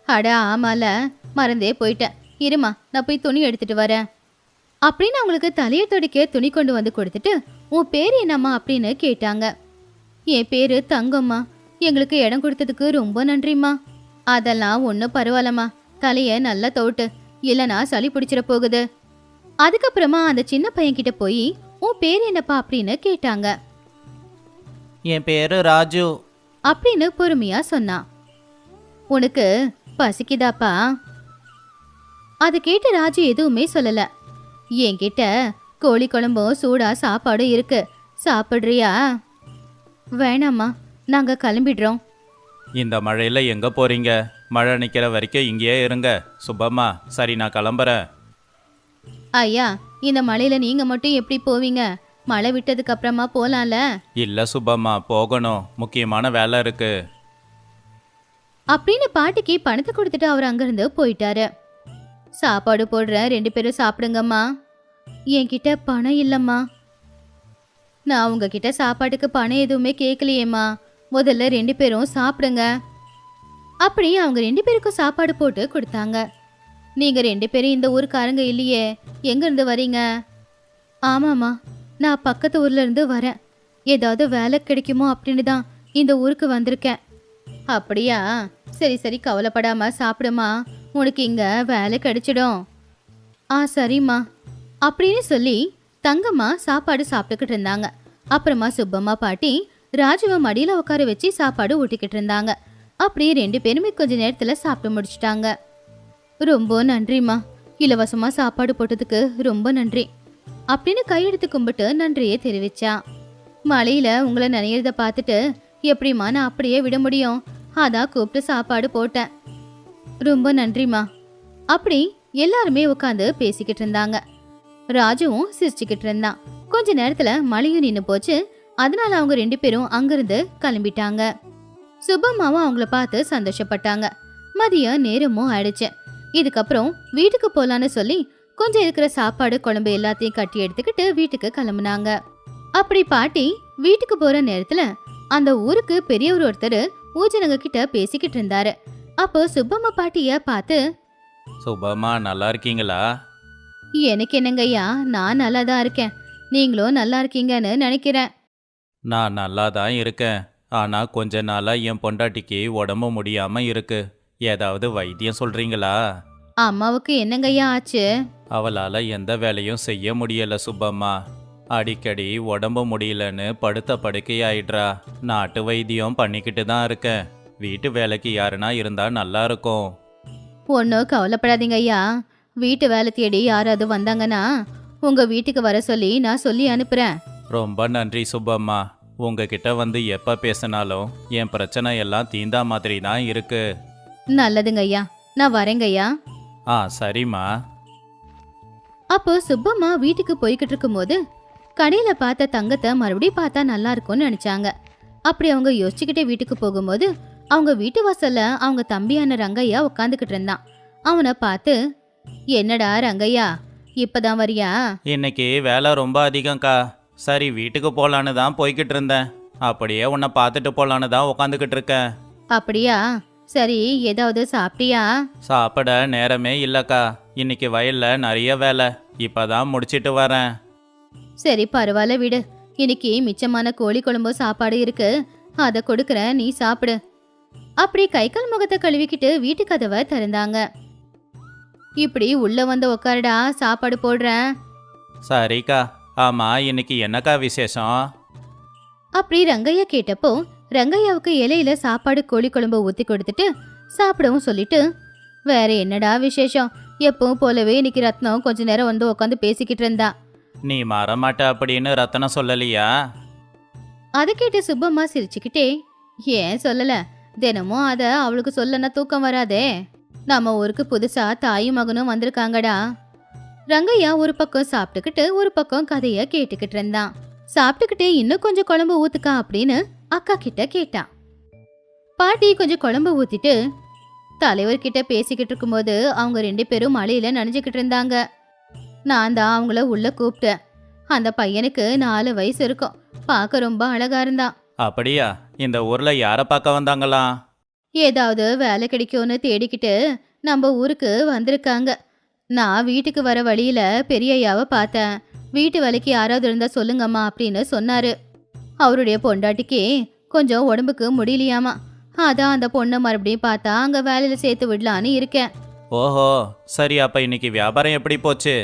அட ஆமால, மறந்தே போயிட்டேன், இருமா நான் போய் துணி எடுத்துட்டு வரேன் அப்படின்னு அவங்களுக்கு தலையை துடைக்க துணி கொண்டு வந்து கொடுத்துட்டு, உன் பேர் என்னம்மா அப்படின்னு கேட்டாங்க. என் பேரு தங்கம்மா, எங்களுக்கு இடம் கொடுத்ததுக்கு ரொம்ப நன்றிம்மா. அதெல்லாம் ஒன்றும் பரவாயில்லம்மா, தலையை நல்லா தோட்டு, இல்லைனா சளி பிடிச்சிட போகுது. அதுக்கப்புறமா அந்த சின்ன பையன் கிட்ட போய் உன் பேர் என்னப்பா அப்படின்னு கேட்டாங்க. என் பேரு ராஜு. அப்படின்னு பொறுமையா சொன்னான். உனக்கு பசிக்குதாப்பா? அது கேட்ட ராஜு எதுவுமே சொல்லல. என்கிட்ட கோழி குழம்பும் சூடா சாப்பாடும் இருக்கு, சாப்பிடுறியா? வேணாம்மா, நாங்க கிளம்பிடுறோம். இந்த மழையில எங்க போறீங்க? மழை நிக்கிற வரைக்கும் இங்கேயே இருங்க. சுப்பம்மா, சரி நான் கிளம்புறேன். ஐயா, இந்த மழையில நீங்க மட்டும் எப்படி போவீங்க? மழை விட்டதுக்கு அப்புறமா போலாம்ல? இல்ல சுப்பம்மா, போகணும், முக்கியமான வேலை இருக்கு. அப்படின்னு பாட்டிக்கு பணத்தை கொடுத்துட்டு அவர் அங்கிருந்து போயிட்டாரு. சாப்பாடு போடுற, 2 பேரும் சாப்பிடுங்கம்மா. என்கிட்ட பணம் இல்லம்மா. நான் உங்ககிட்ட சாப்பாட்டுக்கு பணம் எதுவுமே கேட்கலையேம்மா. முதல்ல 2 பேரும் சாப்பிடுங்க. அப்படி அவங்க 2 பேருக்கும் சாப்பாடு போட்டு கொடுத்தாங்க. நீங்க 2 பேரும் இந்த ஊருக்காரங்க இல்லையே, எங்க இருந்து வரீங்க? ஆமாம்மா, நான் பக்கத்து ஊர்ல இருந்து வரேன். ஏதாவது வேலை கிடைக்குமோ அப்படின்னு தான் இந்த ஊருக்கு வந்திருக்கேன். அப்படியா? சரி சரி, கவலைப்படாம சாப்பிடுமா, உனக்கு இங்க வேலை கிடைச்சிடும். சரிம்மா அப்படின்னு சொல்லி தங்கம்மா சாப்பாடு சாப்பிட்டுக்கிட்டு இருந்தாங்க. அப்புறமா சுப்பம்மா பாட்டி ராஜுவை மடியில உட்கார வச்சு சாப்பாடு ஊட்டிக்கிட்டு இருந்தாங்க. அப்படியே 2 பேருமே கொஞ்ச நேரத்துல சாப்பிட்டு முடிச்சிட்டாங்க. ரொம்ப நன்றிம்மா, இலவசமா சாப்பாடு போட்டதுக்கு ரொம்ப நன்றி அப்படின்னு கையெடுத்து கும்பிட்டு நன்றியே தெரிவிச்சா. மழையில உங்களை நனையிறத பார்த்துட்டு எப்படிம்மா நான் அப்படியே விட முடியும்? அதான் கூப்பிட்டு சாப்பாடு போட்டேன். ரொம்ப நன்றிம்மா. அப்படி எல்லாருமே உட்காந்து பேசிக்கிட்டு இருந்தாங்க. ராஜுவும் சிரிச்சுக்கிட்டு இருந்தான். கொஞ்ச நேரத்துல மழையும் நின்னு போச்சு. அதனால அவங்க 2 பேரும் அங்கிருந்து கிளம்பிட்டாங்க. சுப்பம்மாவும் அவங்கள பார்த்து சந்தோஷப்பட்டாங்க. மதியம் நேரமும் ஆயிடுச்சு. இதுக்கப்புறம் வீட்டுக்கு போலான்னு சொல்லி கொஞ்சம் இருக்கிற சாப்பாடு குழம்பு எல்லாத்தையும் கட்டி எடுத்துக்கிட்டு வீட்டுக்கு கிளம்புனாங்க. அப்படி பாட்டி வீட்டுக்கு போற நேரத்துல அந்த ஊருக்கு பெரியவர் ஒருத்தர் ஊஜனங்க கிட்ட பேசிக்கிட்டு இருந்தாரு. அப்போ சுப்பம்மா பாட்டிய பார்த்து, சுப்பம்மா, நல்லா இருக்கீங்களா? எனக்கு என்னங்கய்யா, நான் நல்லா தான் இருக்கேன். நீங்களும் நல்லா இருக்கீங்கன்னு நினைக்கிறேன். நான் நல்லா தான் இருக்கேன். ஆனா கொஞ்ச நாளா என் பொண்டாட்டிக்கு உடம்பு முடியாம இருக்கு. ஏதாவது வைத்தியம் சொல்றீங்களா? அம்மாவுக்கு என்னங்கய்யா ஆச்சு? அவளால எந்த வேலையும் செய்ய முடியல சுப்பம்மா. அடிக்கடி உடம்பு முடியலன்னு படுத்த படுக்கையாயிடுறா. நாட்டு வைத்தியம் பண்ணிக்கிட்டு தான் இருக்கேன். வீட்டு வேலைக்கு யாருன்னா இருந்தா நல்லா இருக்கும். ஒன்றும் கவலைப்படாதீங்க ஐயா. வீட்டு வேலை தேடி யாராவது வந்தாங்கன்னா உங்க வீட்டுக்கு வர சொல்லி நான் சொல்லி அனுப்புறேன். ரொம்ப நன்றி சுப்பம்மா. உங்ககிட்ட வந்து எப்ப பேசினாலும் என் பிரச்சனை எல்லாம் தீந்தா மாதிரி தான் இருக்கு. நல்லதுங்க ஐயா, நான் வரேங்க ஐயா. சரிம்மா. அப்போ சுப்பம்மா வீட்டுக்கு போய்கிட்டு இருக்கும்போது கடையில பார்த்த தங்கத்தை மறுபடியும் பார்த்தா நல்லா இருக்கும்னு நினைச்சாங்க. அப்படி அவங்க யோசிச்சுக்கிட்டே வீட்டுக்கு போகும்போது அவங்க வீட்டு வாசல்ல அவங்க தம்பியான ரங்கையா உட்காந்துக்கிட்டு இருந்தான். அவனை பார்த்து, என்னடா ரங்கையா, இப்பதான் வரியா? இன்னைக்கு வேலை ரொம்ப அதிகம்க்கா. சரி வீட்டுக்கு போலான்னு தான் போய்கிட்டு இருந்தேன். அப்படியே உன்னை பார்த்துட்டு போலான்னு தான் உட்காந்துக்கிட்டு இருக்கேன். அப்படியா? சரி, ஏதாவது சாப்பிட்டியா? சாப்பிட நேரமே இல்லக்கா. இன்னைக்கு வயல்ல நிறைய வேலை, இப்பதான் முடிச்சிட்டு வரேன். சரி பரவாயில்ல விடு. இன்னைக்கு மிச்சமான கோழி குழம்பு சாப்பாடு இருக்கு, அதை கொடுக்கறேன், நீ சாப்பிடு. அப்படி கை கால் முகத்தை கழுவிக்கிட்டு வீட்டு கதவை திறந்தாங்க. இப்படி உள்ள வந்து உக்காருடா, சாப்பாடு போடுறேன். சரிக்கா. ஆமா, இன்னைக்கு என்னக்கா விசேஷம்? அப்படி ரங்கையா கேட்டப்போ ரங்கையாவுக்கு இலையில சாப்பாடு கோழி குழம்பு ஊத்தி கொடுத்துட்டு சாப்பிடவும் சொல்லிட்டு, வேற என்னடா விசேஷம், எப்பவும் போலவே இன்னைக்கு ரத்னம் கொஞ்ச நேரம் வந்து உட்காந்து பேசிக்கிட்டு இருந்தா. நீ மாறமாட்ட அப்படின்னு ரத்தனம் சொல்லலையா? அதை கேட்டு சுப்பம்மா சிரிச்சுக்கிட்டே, ஏன் சொல்லல, தினமும் அத அவளுக்கு சொல்லனா தூக்கம் வராதே. நம்ம ஊருக்கு புதுசா தாயும் மகனும் வந்திருக்காங்கடா. ரங்கையா ஒரு பக்கம் சாப்பிட்டுக்கிட்டு ஒரு பக்கம் கதைய கேட்டுக்கிட்டு இருந்தான். சாப்பிட்டுக்கிட்டே இன்னும் கொஞ்சம் குழம்பு ஊத்துக்கா அப்படின்னு அக்கா கிட்ட கேட்டான். பாட்டி கொஞ்சம் குழம்பு ஊத்திட்டு தலைவர்கிட்ட பேசிக்கிட்டு இருக்கும்போது அவங்க 2 பேரும் மழையில நனைஞ்சுக்கிட்டு இருந்தாங்க. நான் தான் அவங்கள உள்ள கூப்பிட்டேன். அந்த பையனுக்கு 4 வயசு இருக்கும், பார்க்க ரொம்ப அழகா இருந்தான். அப்படியா? இந்த ஊர்ல யார பார்க்க வந்தாங்களா? ஏதாவது வேலை கிடைக்கும்னு தேடிக்கிட்டு நம்ம ஊருக்கு வந்திருக்காங்க. நான் வீட்டுக்கு வர வழியில பெரியய்யாவை பார்த்தேன். வீட்டு வேலைக்கு யாராவது இருந்தா சொல்லுங்கம்மா அப்படின்னு சொன்னாரு. அவருடைய பொண்டாட்டிக்கு கொஞ்சம் உடம்புக்கு முடியலையாமா. அதான் அந்த பொண்ணை மறுபடியும் பார்த்தா அங்க வேலையில சேர்த்து விடலான்னு இருக்கேன். ஓஹோ, சரி. அப்ப இன்னைக்கு வியாபாரம் எப்படி போச்சு?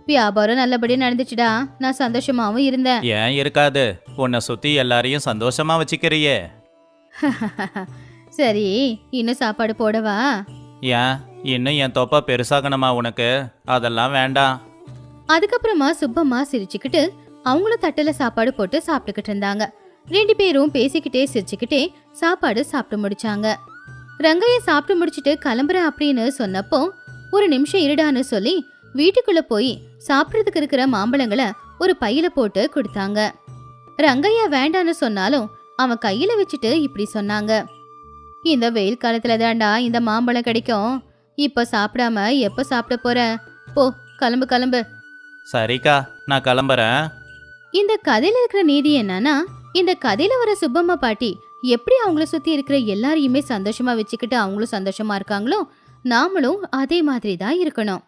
வியாபாரம் நல்லபடியா நடந்துச்சுடா, நான் சந்தோஷமாவும் இருந்தேன். ஏன் இருக்காது? உன்னை சுற்றி எல்லாரையும் சந்தோஷமா வச்சுக்கிறியே. சரி, இன்னும் சாப்பாடு போடவா? ஏன் இன்னும் என் தொப்பை பெருசாகணுமா உனக்கு? அதெல்லாம் வேண்டாம். அதுக்கப்புறமா சுப்பம்மா சிரிச்சுக்கிட்டு அவங்களும் தட்டுல சாப்பாடு போட்டு சாப்பிட்டுக்கிட்டு இருந்தாங்க. 2 பேரும் பேசிக்கிட்டே சிரிச்சுக்கிட்டே சாப்பாடு சாப்பிட்டு முடிச்சாங்க. ரங்கைய சாப்பிட்டு முடிச்சிட்டு கிளம்புறேன் அப்படின்னு சொன்னப்போ, ஒரு நிமிஷம் இருடான்னு சொல்லி வீட்டுக்குள்ள போய் சாப்பிட்றதுக்கு இருக்கிற மாம்பழங்களை ஒரு பையில போட்டு கொடுத்தாங்க. ரங்கையா வேண்டான்னு சொன்னாலும் அவன் கையில வச்சுட்டு இப்படி சொன்னாங்க. இந்த வெயில் காலத்துல தாண்டா இந்த மாம்பழம் கிடைக்கும். இப்ப சாப்பிடாம எப்ப சாப்பிட போற? போ, கிளம்பு கிளம்பு. சரிக்கா, நான் கிளம்புறேன். இந்த கதையில இருக்கிற நீதி என்னன்னா, இந்த கதையில வர சுப்பம்மா பாட்டி எப்படி அவங்கள சுத்தி இருக்கிற எல்லாரையுமே சந்தோஷமா வச்சுக்கிட்டு அவங்களும் சந்தோஷமா இருக்காங்களோ, நாமளும் அதே மாதிரி தான் இருக்கணும்.